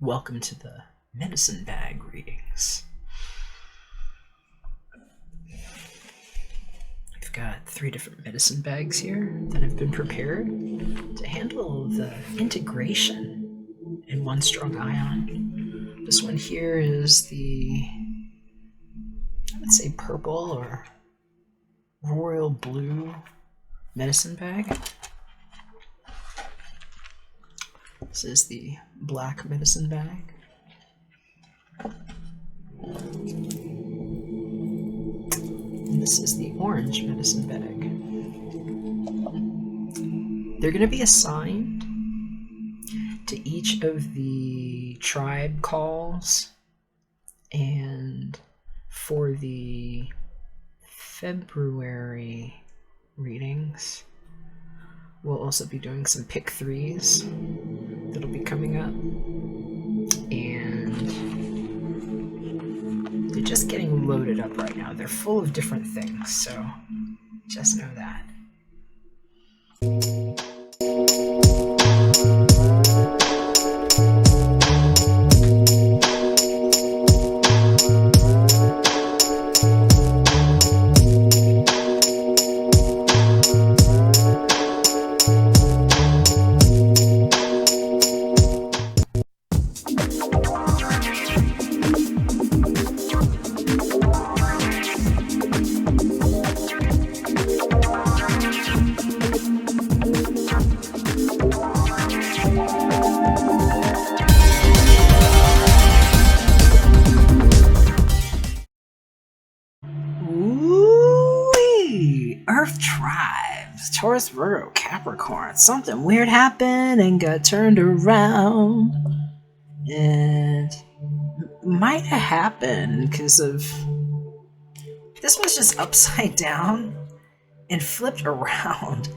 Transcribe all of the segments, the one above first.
Welcome to the medicine bag readings. I've got 3 different medicine bags here that have been prepared to handle the integration in one strong ion. This one here is the, I would say, purple or royal blue medicine bag. This is the black medicine bag. And this is the orange medicine bag. They're going to be assigned to each of the tribe calls, and for the February readings, we'll also be doing some pick 3s that'll be coming up, and they're just getting loaded up right now. They're full of different things, so just know that. Earth tribes, Taurus, Virgo, Capricorn. Something weird happened and got turned around. And might have happened because of this was just upside down and flipped around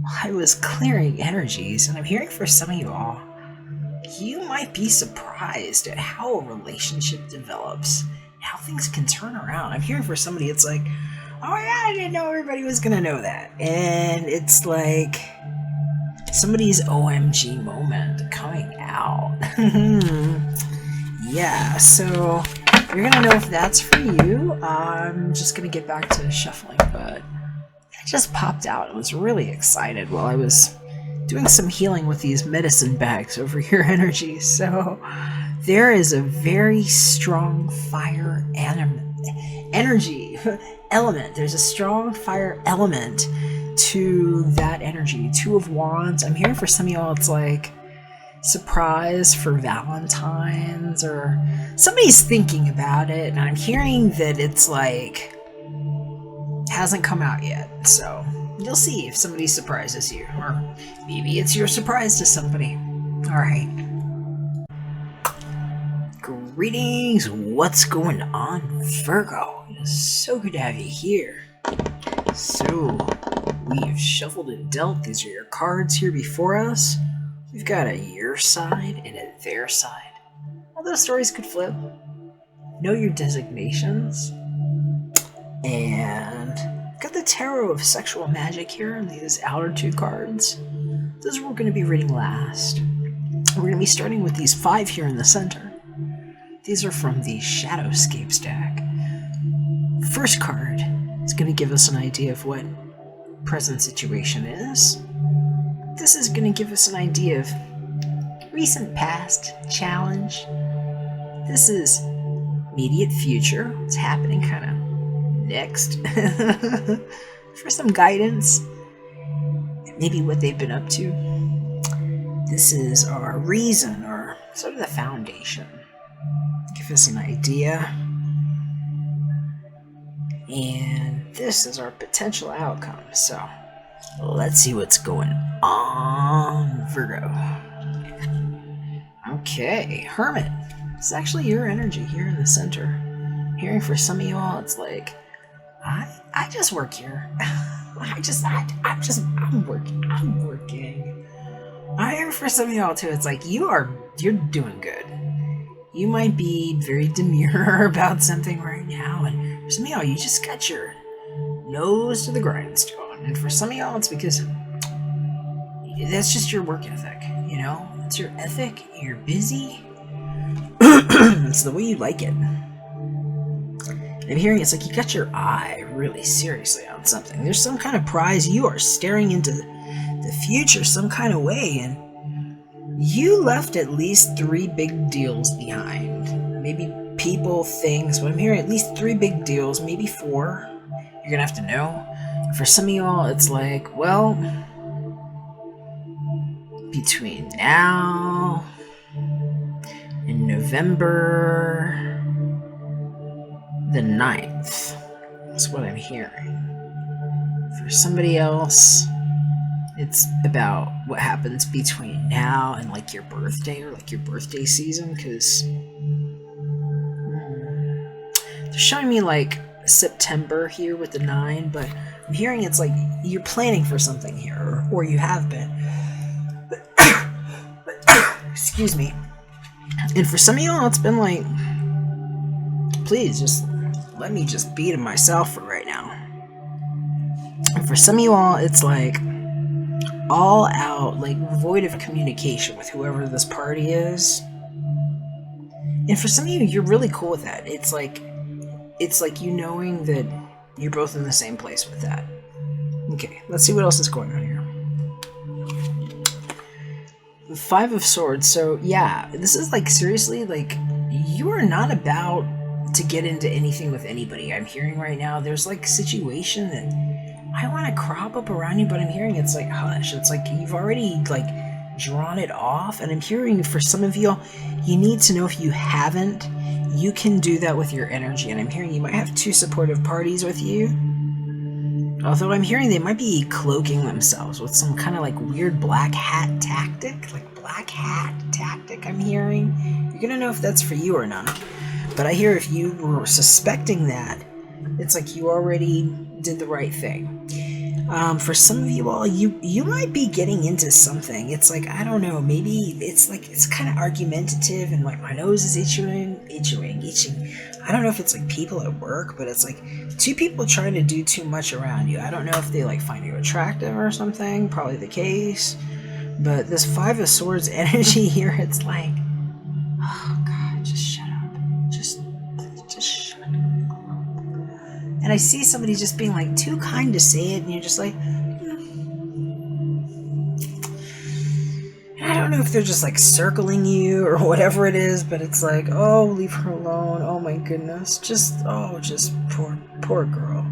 while I was clearing energies. And I'm hearing for some of you all, you might be surprised at how a relationship develops, how things can turn around. I'm hearing for somebody, it's like, oh my god, I didn't know everybody was gonna know that. And it's like somebody's OMG moment coming out. Yeah, so you're gonna know if that's for you. I'm just gonna get back to shuffling, but it just popped out. I was really excited while I was doing some healing with these medicine bags over your energy. So there is a very strong fire energy element. There's a strong fire element to that energy. 2 of Wands. I'm hearing for some of y'all it's like surprise for Valentine's, or somebody's thinking about it, and I'm hearing that it's like hasn't come out yet. So you'll see if somebody surprises you, or maybe it's your surprise to somebody. Alright. Greetings, what's going on, Virgo? It's so good to have you here. So, we've shuffled and dealt. These are your cards here before us. We've got a your side and a their side. Although stories could flip. Know your designations. And got the Tarot of Sexual Magic here in these outer 2 cards. Those we're going to be reading last. We're going to be starting with these 5 here in the center. These are from the Shadowscapes deck. First card is going to give us an idea of what present situation is. This is going to give us an idea of recent past challenge. This is immediate future. What's happening kind of next. For some guidance. Maybe what they've been up to. This is our reason, or sort of the foundation. Give us an idea. And this is our potential outcome. So let's see what's going on, Virgo. Okay, Hermit. It's actually your energy here in the center. Hearing for some of you all, it's like, I just work here. I'm working. I hear for some of y'all too, it's like you're doing good. You might be very demure about something right now, and for some of y'all, you just got your nose to the grindstone. And for some of y'all, it's because that's just your work ethic, you know? It's your ethic, you're busy. It's the way you like it. I'm hearing it's like you got your eye really seriously on something. There's some kind of prize. You are staring into the future some kind of way, and you left at least 3 big deals behind. Maybe people, things, but I'm hearing at least 3 big deals, maybe 4. You're gonna have to know. For some of y'all, it's like, well, between now and November the 9th. That's what I'm hearing. For somebody else, it's about what happens between now and like your birthday or like your birthday season, because they're showing me like September here with the 9, but I'm hearing it's like you're planning for something here, or you have been. Excuse me. And for some of y'all, it's been like, please just let me just be to myself for right now. And for some of you all, it's like all out, like void of communication with whoever this party is. And for some of you, you're really cool with that. It's like you knowing that you're both in the same place with that. Okay, let's see what else is going on here. The 5 of Swords. So yeah, this is like seriously, like you are not about to get into anything with anybody. I'm hearing right now there's like a situation that I want to crop up around you, but I'm hearing it's like hush. It's like you've already like drawn it off, and I'm hearing for some of you, you need to know if you haven't, you can do that with your energy. And I'm hearing you might have 2 supportive parties with you, although I'm hearing they might be cloaking themselves with some kind of like weird black hat tactic, I'm hearing. You're gonna know if that's for you or not. But I hear if you were suspecting that, it's like you already did the right thing. For some of you all, you might be getting into something. It's like, I don't know, maybe it's like, it's kind of argumentative, and like my nose is itching. I don't know if it's like people at work, but it's like 2 people trying to do too much around you. I don't know if they like find you attractive or something, probably the case. But this 5 of Swords energy here, it's like, oh God, just shut up. Just shut up. And I see somebody just being like too kind to say it, and you're just like, I don't know if they're just like circling you or whatever it is, but it's like, oh, leave her alone. Oh my goodness. Just poor girl.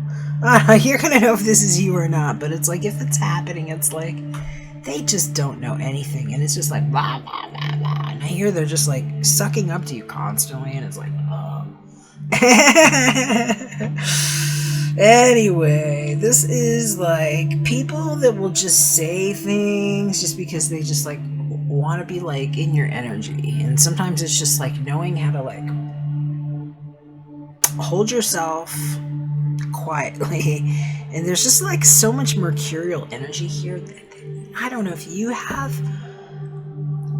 You're gonna know if this is you or not, but it's like, if it's happening, it's like, they just don't know anything, and it's just like, blah, blah, blah, blah. And I hear they're just like sucking up to you constantly, and it's like, Anyway, this is like people that will just say things just because they just like want to be like in your energy. And sometimes it's just like knowing how to like hold yourself quietly. And there's just like so much mercurial energy here that I don't know if you have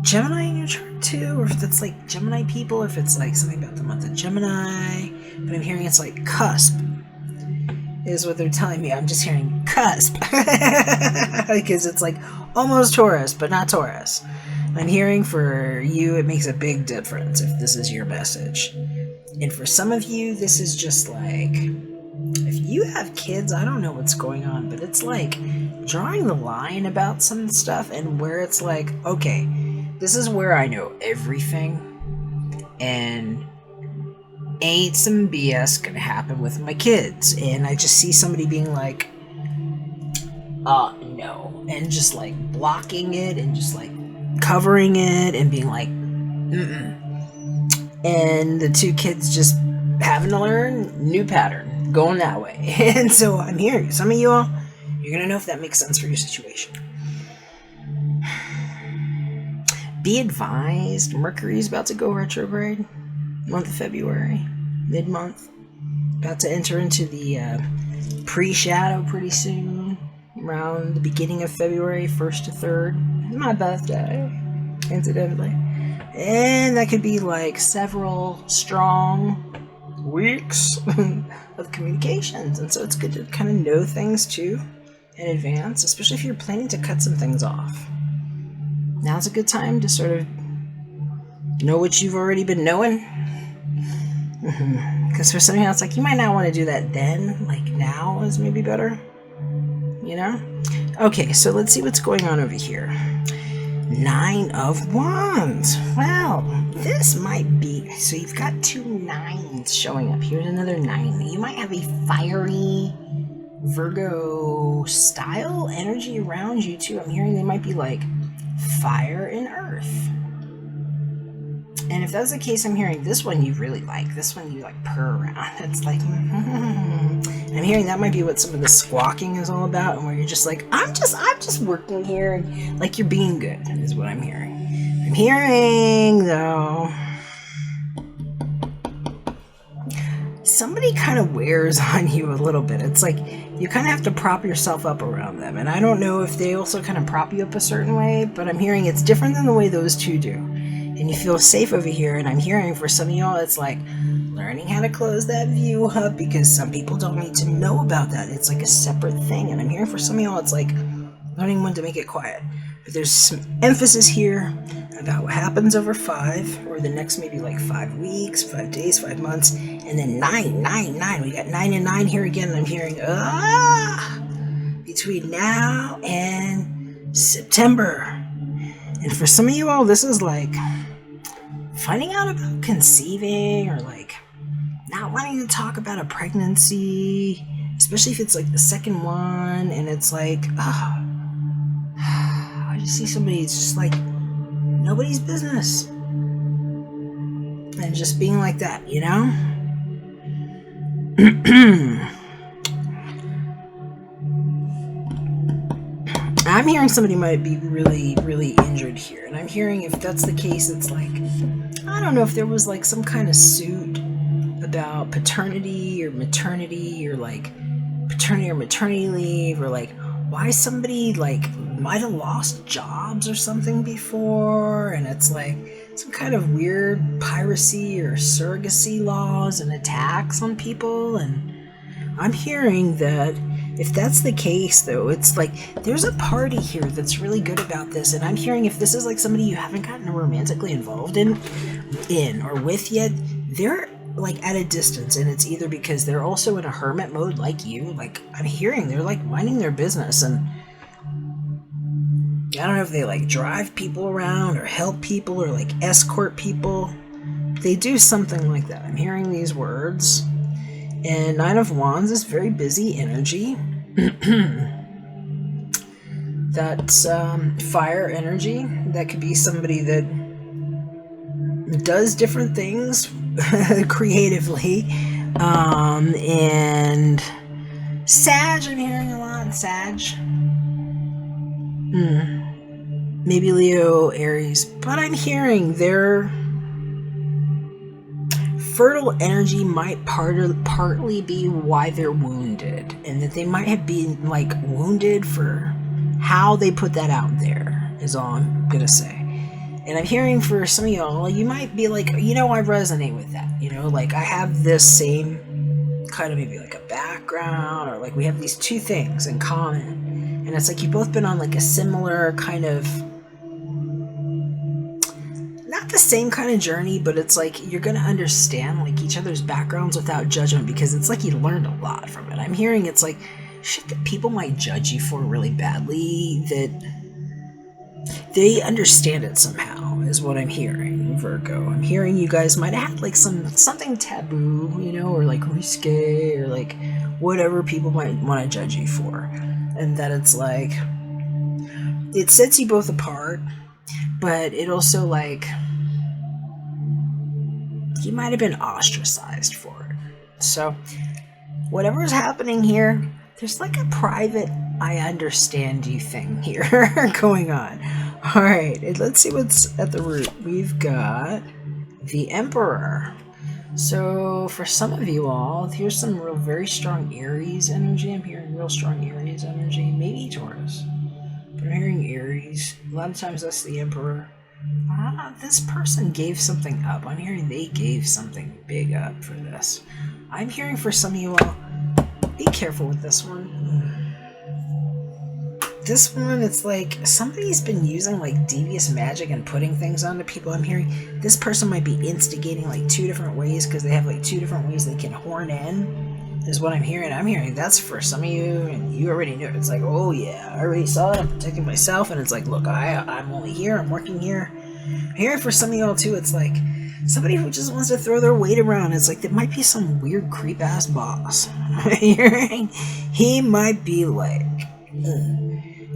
Gemini in your chart too, or if that's like Gemini people, or if it's like something about the month of Gemini. But I'm hearing it's like cusp is what they're telling me. I'm just hearing cusp because it's like almost Taurus, but not Taurus. I'm hearing for you, it makes a big difference if this is your message. And for some of you, this is just like, if you have kids, I don't know what's going on, but it's like drawing the line about some stuff, and where it's like, okay, this is where I know everything, and ain't some BS gonna happen with my kids. And I just see somebody being like, no, and just like blocking it and just like covering it and being like, and the 2 kids just having to learn new pattern, going that way. And so I'm hearing some of you all, you're gonna know if that makes sense for your situation. Be advised, Mercury's about to go retrograde, month of February, mid-month. About to enter into the pre-shadow pretty soon, around the beginning of February, 1st to 3rd. My birthday, incidentally. And that could be like several strong weeks of communications. And so it's good to kind of know things too in advance, especially if you're planning to cut some things off. now's a good time to sort of know what you've already been knowing. Because for something else, like, you might not want to do that then, like now is maybe better, you know? Okay, so let's see what's going on over here. 9 of Wands. Well, this might be, so you've got 2 9s showing up. Here's another 9. You might have a fiery Virgo style energy around you too. I'm hearing they might be like fire and earth. And if that's the case, I'm hearing this one you really like. This one you like purr around. It's like, I'm hearing that might be what some of the squawking is all about, and where you're just like, I'm just working here, and like you're being good, is what I'm hearing. I'm hearing, though, somebody kind of wears on you a little bit. It's like you kind of have to prop yourself up around them. And I don't know if they also kind of prop you up a certain way, but I'm hearing it's different than the way those two do. And you feel safe over here. And I'm hearing for some of y'all, it's like learning how to close that view up, because some people don't need to know about that. It's like a separate thing. And I'm hearing for some of y'all, it's like learning when to make it quiet. But there's some emphasis here about what happens over 5, or the next maybe like 5 weeks, 5 days, 5 months, and then 9. We got 9 and 9 here again, and I'm hearing, between now and September. And for some of you all, this is like finding out about conceiving, or like not wanting to talk about a pregnancy, especially if it's like the second one, and it's like, I just see somebody, it's just like nobody's business. And just being like that, you know? I'm hearing somebody might be really, really injured here. And I'm hearing if that's the case, it's like, I don't know if there was like some kind of suit about paternity or maternity, or like paternity or maternity leave, or like why somebody like might have lost jobs or something before, and it's like some kind of weird piracy or surrogacy laws and attacks on people. And I'm hearing that if that's the case, though, it's like there's a party here that's really good about this. And I'm hearing if this is like somebody you haven't gotten romantically involved in or with yet, they're like at a distance, and it's either because they're also in a hermit mode like you. Like I'm hearing they're like minding their business, and I don't know if they like drive people around or help people or like escort people. They do something like that. I'm hearing these words. And 9 of Wands is very busy energy. That's fire energy. That could be somebody that does different things creatively. And Sag, I'm hearing a lot. Sag. Maybe Leo, Aries. But I'm hearing their fertile energy might partly be why they're wounded, and that they might have been like wounded for how they put that out there, is all I'm gonna say. And I'm hearing for some of y'all, you might be like, you know, I resonate with that, you know, like I have this same kind of maybe like a background, or like we have these two things in common, and it's like you've both been on like a similar kind of, not the same kind of journey, but it's like you're gonna understand like each other's backgrounds without judgment, because it's like you learned a lot from it. I'm hearing it's like shit that people might judge you for really badly, that they understand it somehow, is what I'm hearing, Virgo. I'm hearing you guys might have had like something taboo, you know, or like risque, or like whatever people might want to judge you for, and that it's like it sets you both apart. But it also, like, you might have been ostracized for it. So, whatever's happening here, there's like a private I understand you thing here going on. Alright, let's see what's at the root. We've got the Emperor. So, for some of you all, here's some real very strong Aries energy. I'm hearing real strong Aries energy. Maybe Taurus. But I'm hearing Aries. A lot of times that's the Emperor. This person gave something up. I'm hearing they gave something big up for this. I'm hearing for some of you all, be careful with this one. This one, it's like somebody's been using like devious magic and putting things onto people. I'm hearing this person might be instigating like 2 different ways because they have like 2 different ways they can horn in, is what I'm hearing. I'm hearing that's for some of you, and you already knew it. It's like, oh yeah, I already saw it, I'm protecting myself, and it's like, look, I'm only here, I'm working here. I'm hearing for some of y'all too, it's like somebody who just wants to throw their weight around. It's like there might be some weird creep ass boss. He might be like,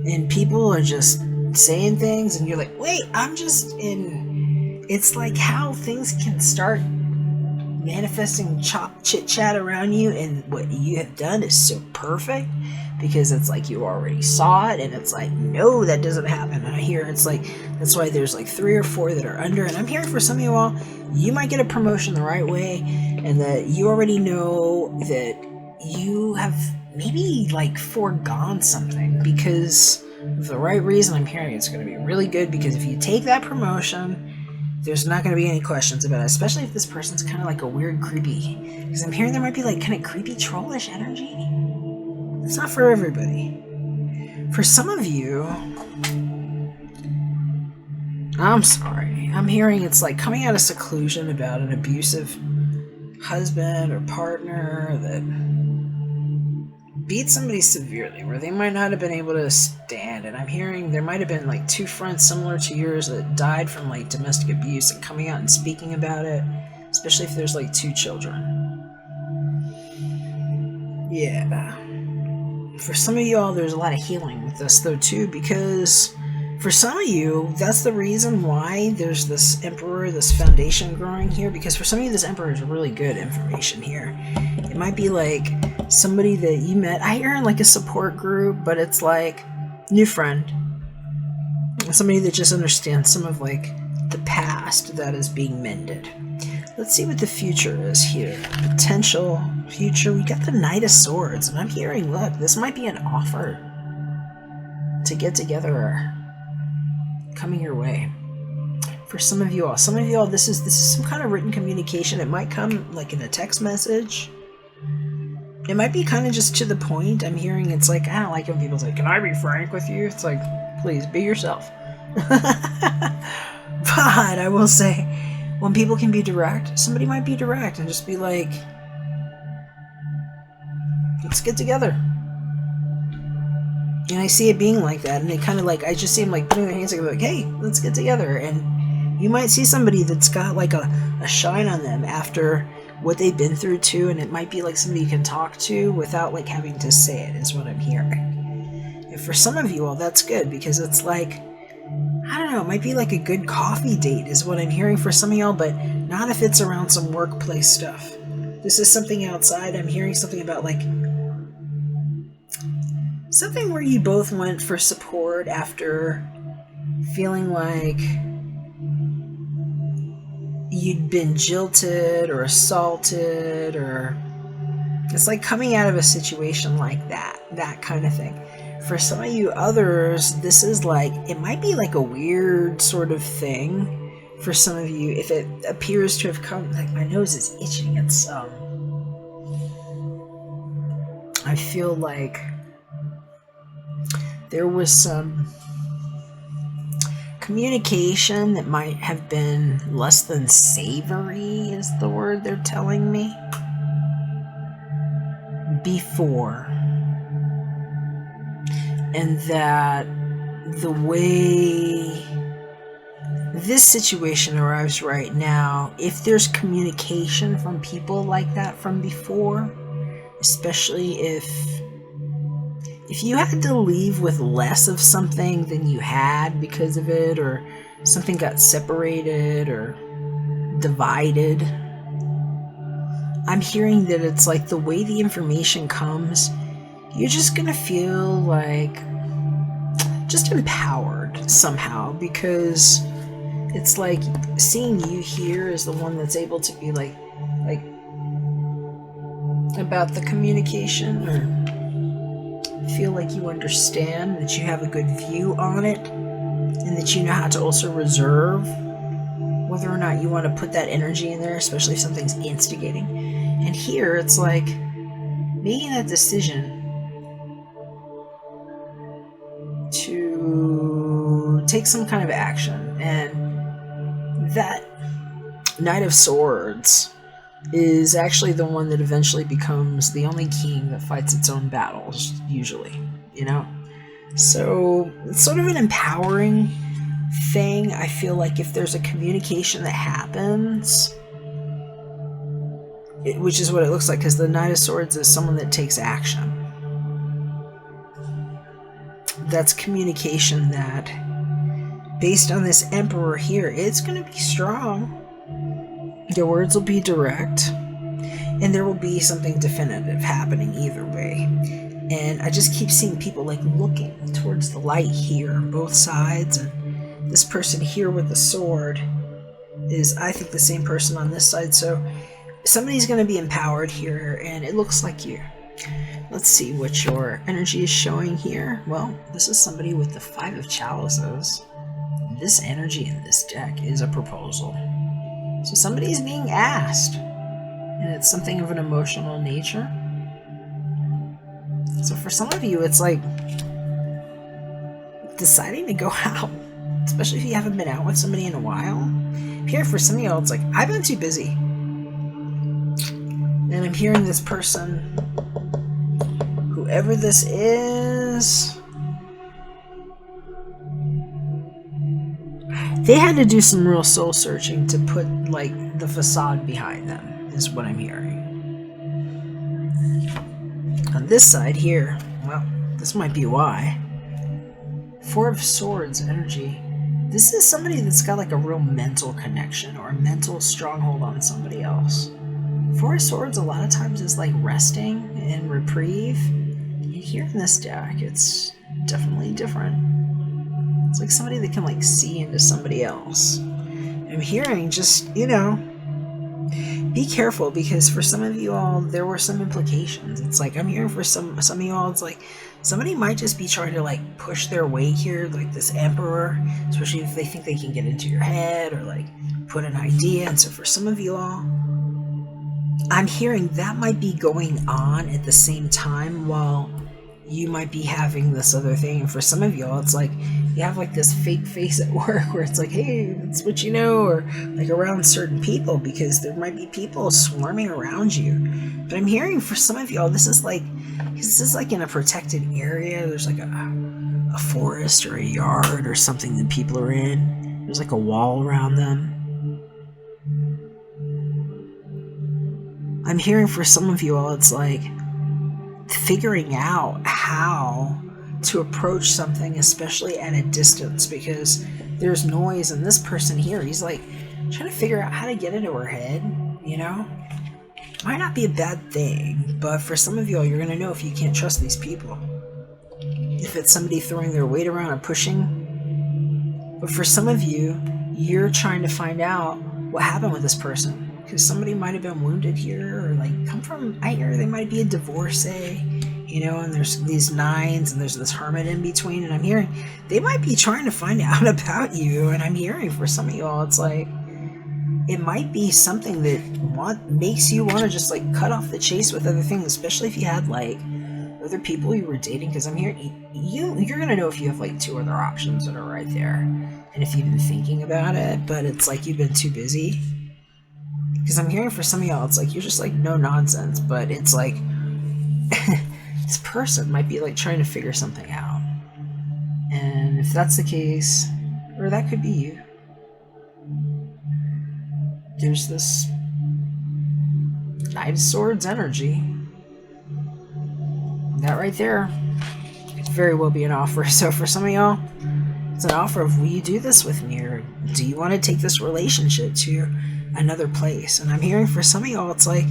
and people are just saying things, and you're like, wait, I'm just in. It's like how things can start manifesting chit chat around you, and what you have done is so perfect because it's like you already saw it, and it's like, no, that doesn't happen. And I hear it's like that's why there's like 3 or 4 that are under, and I'm hearing for some of you all, you might get a promotion the right way, and that you already know that you have maybe like foregone something because of the right reason. I'm hearing it's going to be really good because if you take that promotion, there's not going to be any questions about it, especially if this person's kind of like a weird creepy, because I'm hearing there might be like kind of creepy trollish energy. It's not for everybody. For some of you, I'm sorry, I'm hearing it's like coming out of seclusion about an abusive husband or partner that beat somebody severely where they might not have been able to stand. And I'm hearing there might have been like 2 friends similar to yours that died from like domestic abuse and coming out and speaking about it, especially if there's like 2 children. Yeah. For some of y'all, there's a lot of healing with this though too, because for some of you, that's the reason why there's this emperor, this foundation growing here, because for some of you, this emperor is really good information here. It might be like somebody that you met, I hear in like a support group, but it's like new friend, somebody that just understands some of like the past that is being mended. Let's see what the future is here. Potential future. We got the Knight of Swords, and I'm hearing, look, this might be an offer to get together coming your way. For some of you all, this is some kind of written communication. It might come like in a text message. It might be kind of just to the point. I'm hearing it's like, I don't like when people say, can I be frank with you? It's like, please be yourself. But I will say, when people can be direct, somebody might be direct and just be like, let's get together. And I see it being like that, and they kind of like, I just see them like putting their hands together like, hey, let's get together. And you might see somebody that's got like a shine on them after what they've been through too, and it might be like somebody you can talk to without like having to say it, is what I'm hearing. And for some of you all, that's good, because it's like, I don't know, it might be like a good coffee date is what I'm hearing for some of y'all, but not if it's around some workplace stuff. This is something outside. I'm hearing something about like something where you both went for support after feeling like you'd been jilted or assaulted, or it's like coming out of a situation like that kind of thing. For some of you others, this is like, it might be like a weird sort of thing for some of you, if it appears to have come, like my nose is itching, it's I feel like there was some communication that might have been less than savory, is the word they're telling me, before. And that the way this situation arrives right now, if there's communication from people like that from before, especially if you had to leave with less of something than you had because of it, or something got separated or divided, I'm hearing that it's like the way the information comes, you're just gonna feel like just empowered somehow, because it's like seeing you here is the one that's able to be like about the communication, or feel like you understand, that you have a good view on it, and that you know how to also reserve whether or not you want to put that energy in there, especially if something's instigating. And here it's like making that decision take some kind of action. And that Knight of Swords is actually the one that eventually becomes the only king that fights its own battles, usually, you know? So it's sort of an empowering thing. I feel like if there's a communication that happens, which is what it looks like, because the Knight of Swords is someone that takes action. That's communication that, based on this Emperor here, it's going to be strong. Their words will be direct, and there will be something definitive happening either way. And I just keep seeing people like looking towards the light here on both sides, and this person here with the sword is, I think, the same person on this side. So somebody's going to be empowered here, and it looks like you. Let's see what your energy is showing here. Well, this is somebody with the 5 of Chalices. This energy in this deck is a proposal. So somebody's being asked, and it's something of an emotional nature. So for some of you, it's like deciding to go out, especially if you haven't been out with somebody in a while. Here, for some of y'all, it's like, I've been too busy. And I'm hearing this person, whoever this is, they had to do some real soul searching to put, like, the facade behind them, is what I'm hearing. On this side here, well, this might be why. 4 of Swords energy. This is somebody that's got, like, a real mental connection or a mental stronghold on somebody else. 4 of Swords a lot of times is, like, resting and reprieve. And here in this deck, it's definitely different. It's like somebody that can, like, see into somebody else. I'm hearing just, you know, be careful, because for some of you all, there were some implications. It's like, I'm hearing for some of you all, it's like, somebody might just be trying to, like, push their way here, like this Emperor, especially if they think they can get into your head or, like, put an idea. And so for some of you all, I'm hearing that might be going on at the same time while you might be having this other thing. And for some of y'all, it's like you have like this fake face at work where it's like, hey, that's what you know, or like around certain people, because there might be people swarming around you. But I'm hearing for some of y'all, this is like in a protected area. There's like a forest or a yard or something that people are in. There's like a wall around them. I'm hearing for some of you all, it's like figuring out how to approach something, especially at a distance, because there's noise, and this person here, he's like trying to figure out how to get into her head, you know? Might not be a bad thing, but for some of y'all, you're going to know if you can't trust these people. If it's somebody throwing their weight around and pushing. But for some of you, you're trying to find out what happened with this person. Because somebody might have been wounded here, or like come from, I hear they might be a divorcee, you know, and there's these 9s and there's this hermit in between, and I'm hearing they might be trying to find out about you. And I'm hearing for some of y'all, it's like it might be something that makes you want to just like cut off the chase with other things, especially if you had like other people you were dating, because I'm hearing you're gonna know if you have like 2 other options that are right there, and if you've been thinking about it, but it's like you've been too busy. Because I'm hearing for some of y'all, it's like you're just like no nonsense, but it's like this person might be like trying to figure something out. And if that's the case, or that could be you, there's this Knight of Swords energy. That right there could very well be an offer. So for some of y'all, it's an offer of, will you do this with me, or do you want to take this relationship to another place? And I'm hearing for some of y'all, it's like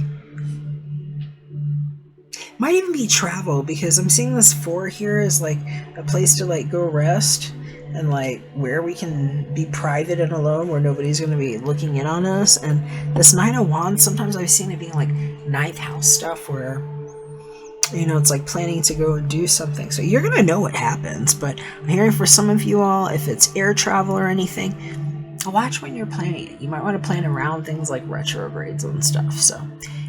might even be travel, because I'm seeing this 4 here as like a place to like go rest, and like where we can be private and alone, where nobody's going to be looking in on us. And this 9 of Wands, sometimes I've seen it being like 9th house stuff, where, you know, it's like planning to go and do something. So you're going to know what happens. But I'm hearing for some of you all, if it's air travel or anything, watch when you're planning it. You might want to plan around things like retrogrades and stuff. So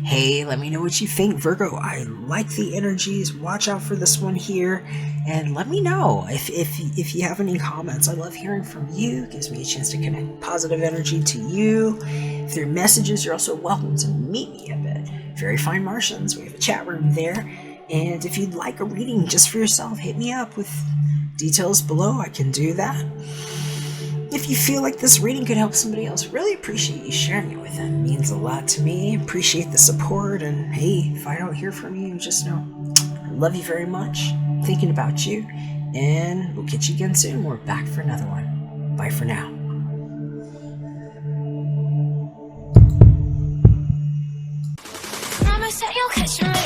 Hey, let me know what you think, Virgo. I like the energies. Watch out for this one here. And let me know if you have any comments. I love hearing from you. It gives me a chance to connect positive energy to you. If there are messages, you're also welcome to meet me up at Very Fine Martians. We have a chat room there. And if you'd like a reading just for yourself, hit me up with details below. I can do that. If you feel like this reading could help somebody else, really appreciate you sharing it with them. It means a lot to me. Appreciate the support. And hey, if I don't hear from you, just know I love you very much. I'm thinking about you. And we'll catch you again soon. We're back for another one. Bye for now. Promise that you'll catch me.